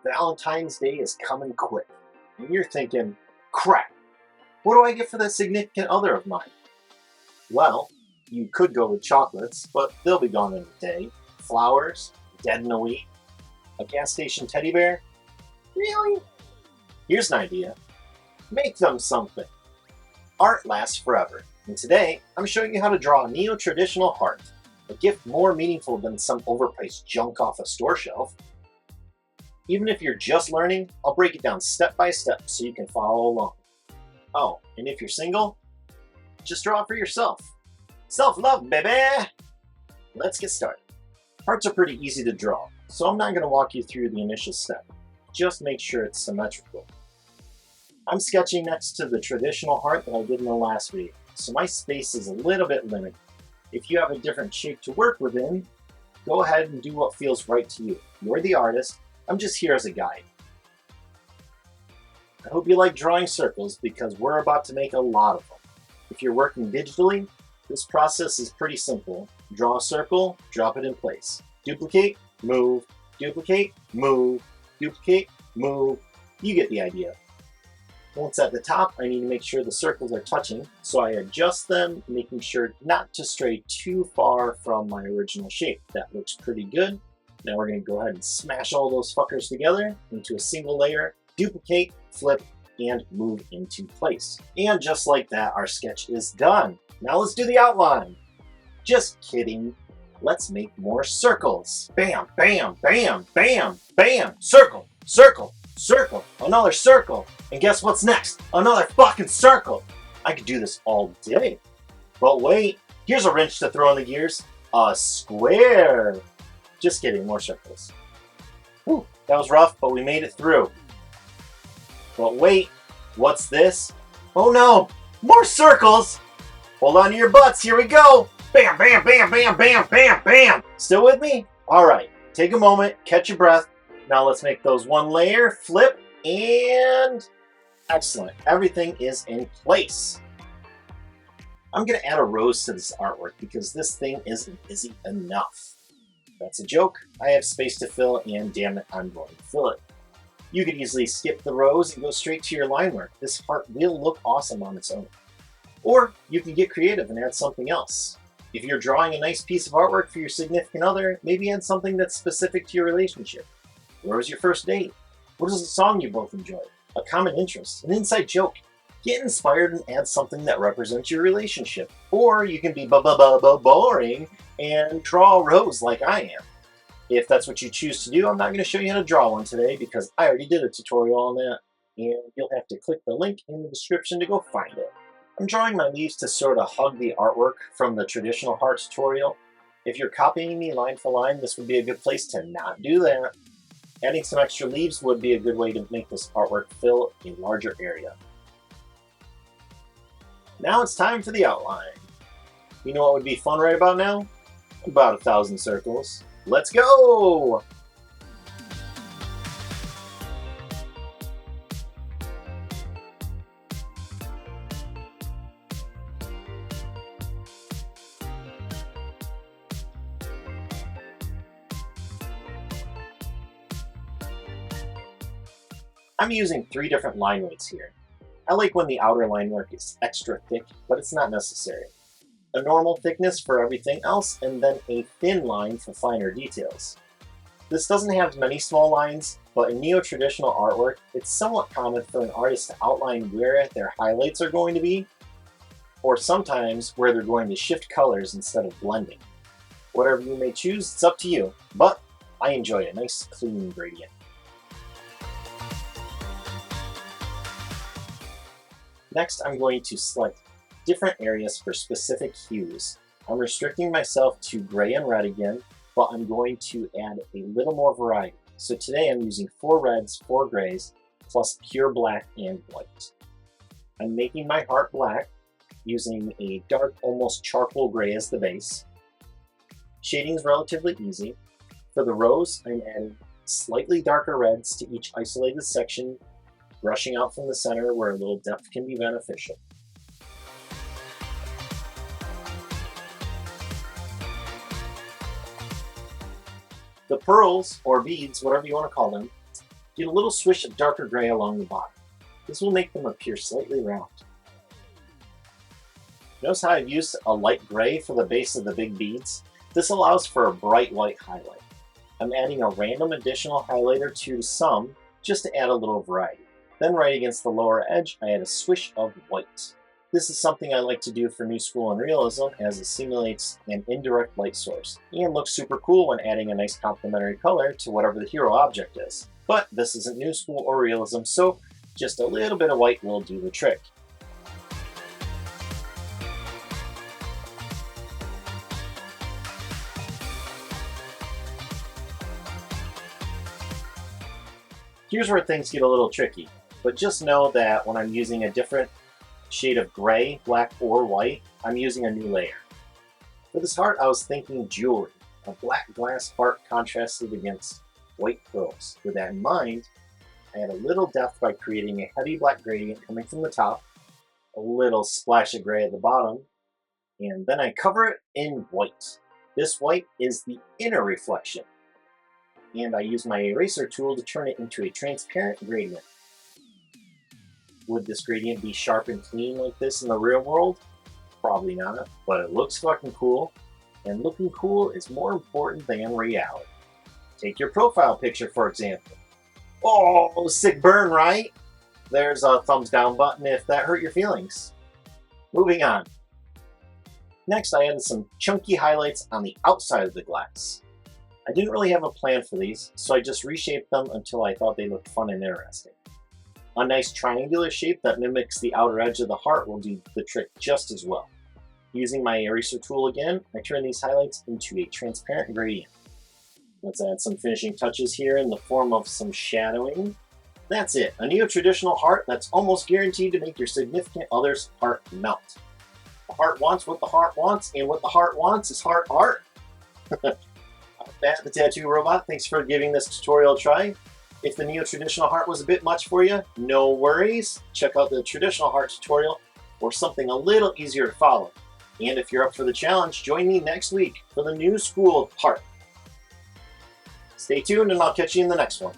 Valentine's Day is coming quick, and you're thinking, crap, what do I get for the significant other of mine? Well, you could go with chocolates, but they'll be gone in a day. Flowers, dead in a week. A gas station teddy bear? Really? Here's an idea. Make them something. Art lasts forever, and today I'm showing you how to draw a neo-traditional heart, a gift more meaningful than some overpriced junk off a store shelf. Even if you're just learning, I'll break it down step by step so you can follow along. Oh, and if you're single, just draw it for yourself. Self-love, baby! Let's get started. Hearts are pretty easy to draw, so I'm not going to walk you through the initial step. Just make sure it's symmetrical. I'm sketching next to the traditional heart that I did in the last video, so my space is a little bit limited. If you have a different shape to work within, go ahead and do what feels right to you. You're the artist, I'm just here as a guide. I hope you like drawing circles because we're about to make a lot of them. If you're working digitally, this process is pretty simple. Draw a circle, drop it in place. Duplicate, move, duplicate, move, duplicate, move. You get the idea. Once at the top, I need to make sure the circles are touching, so I adjust them, making sure not to stray too far from my original shape. That looks pretty good. Now we're going to go ahead and smash all those fuckers together into a single layer, duplicate, flip, and move into place. And just like that, our sketch is done. Now let's do the outline. Just kidding. Let's make more circles. Bam, bam, bam, bam, bam. Circle, circle, circle. Another circle. And guess what's next? Another fucking circle. I could do this all day. But wait, here's a wrench to throw in the gears. A square. Just kidding, more circles. Whew, that was rough, but we made it through. But wait, what's this? Oh no, more circles! Hold on to your butts, here we go! Bam, bam, bam, bam, bam, bam, bam! Still with me? Alright, take a moment, catch your breath. Now let's make those one layer, flip, and... excellent, everything is in place. I'm gonna add a rose to this artwork because this thing isn't busy enough. That's a joke. I have space to fill, and damn it, I'm going to fill it. You could easily skip the rows and go straight to your line work. This heart will look awesome on its own. Or you can get creative and add something else. If you're drawing a nice piece of artwork for your significant other, maybe add something that's specific to your relationship. Where was your first date? What is a song you both enjoy? A common interest? An inside joke? Get inspired and add something that represents your relationship. Or you can be boring and draw a rose like I am. If that's what you choose to do, I'm not going to show you how to draw one today because I already did a tutorial on that, and you'll have to click the link in the description to go find it. I'm drawing my leaves to sort of hug the artwork from the traditional heart tutorial. If you're copying me line for line, this would be a good place to not do that. Adding some extra leaves would be a good way to make this artwork fill a larger area. Now it's time for the outline. You know what would be fun right about now? About 1,000 circles. Let's go! I'm using 3 different line weights here. I like when the outer line work is extra thick, but it's not necessary. A normal thickness for everything else, and then a thin line for finer details. This doesn't have many small lines, but in neo-traditional artwork, it's somewhat common for an artist to outline where their highlights are going to be, or sometimes where they're going to shift colors instead of blending. Whatever you may choose, it's up to you, but I enjoy a nice clean gradient. Next, I'm going to select different areas for specific hues. I'm restricting myself to gray and red again, but I'm going to add a little more variety. So today I'm using 4 reds, 4 grays, plus pure black and white. I'm making my heart black using a dark, almost charcoal gray as the base. Shading is relatively easy. For the rose, I'm adding slightly darker reds to each isolated section, brushing out from the center where a little depth can be beneficial. The pearls, or beads, whatever you want to call them, Get a little swish of darker gray along the bottom. This will make them appear slightly round. Notice how I've used a light gray for the base of the big beads? This allows for a bright white highlight. I'm adding a random additional highlighter to some just to add a little variety. Then right against the lower edge, I add a swish of white. This is something I like to do for New School and Realism as it simulates an indirect light source and looks super cool when adding a nice complementary color to whatever the hero object is. But this isn't New School or Realism, so just a little bit of white will do the trick. Here's where things get a little tricky, but just know that when I'm using a different shade of gray, black, or white, I'm using a new layer. For this heart, I was thinking jewelry, a black glass heart contrasted against white pearls. With that in mind, I add a little depth by creating a heavy black gradient coming from the top, a little splash of gray at the bottom, and then I cover it in white. This white is the inner reflection, and I use my eraser tool to turn it into a transparent gradient. Would this gradient be sharp and clean like this in the real world? Probably not, but it looks fucking cool, and looking cool is more important than reality. Take your profile picture, for example. Oh, sick burn, right? There's a thumbs down button if that hurt your feelings. Moving on. Next, I added some chunky highlights on the outside of the glass. I didn't really have a plan for these, so I just reshaped them until I thought they looked fun and interesting. A nice triangular shape that mimics the outer edge of the heart will do the trick just as well. Using my eraser tool again, I turn these highlights into a transparent gradient. Let's add some finishing touches here in the form of some shadowing. That's it, a neo-traditional heart that's almost guaranteed to make your significant other's heart melt. The heart wants what the heart wants, and what the heart wants is heart art. Matt the Tattoo Robot, thanks for giving this tutorial a try. If the neo-traditional heart was a bit much for you, no worries. Check out the traditional heart tutorial or something a little easier to follow. And if you're up for the challenge, join me next week for the New School heart. Stay tuned and I'll catch you in the next one.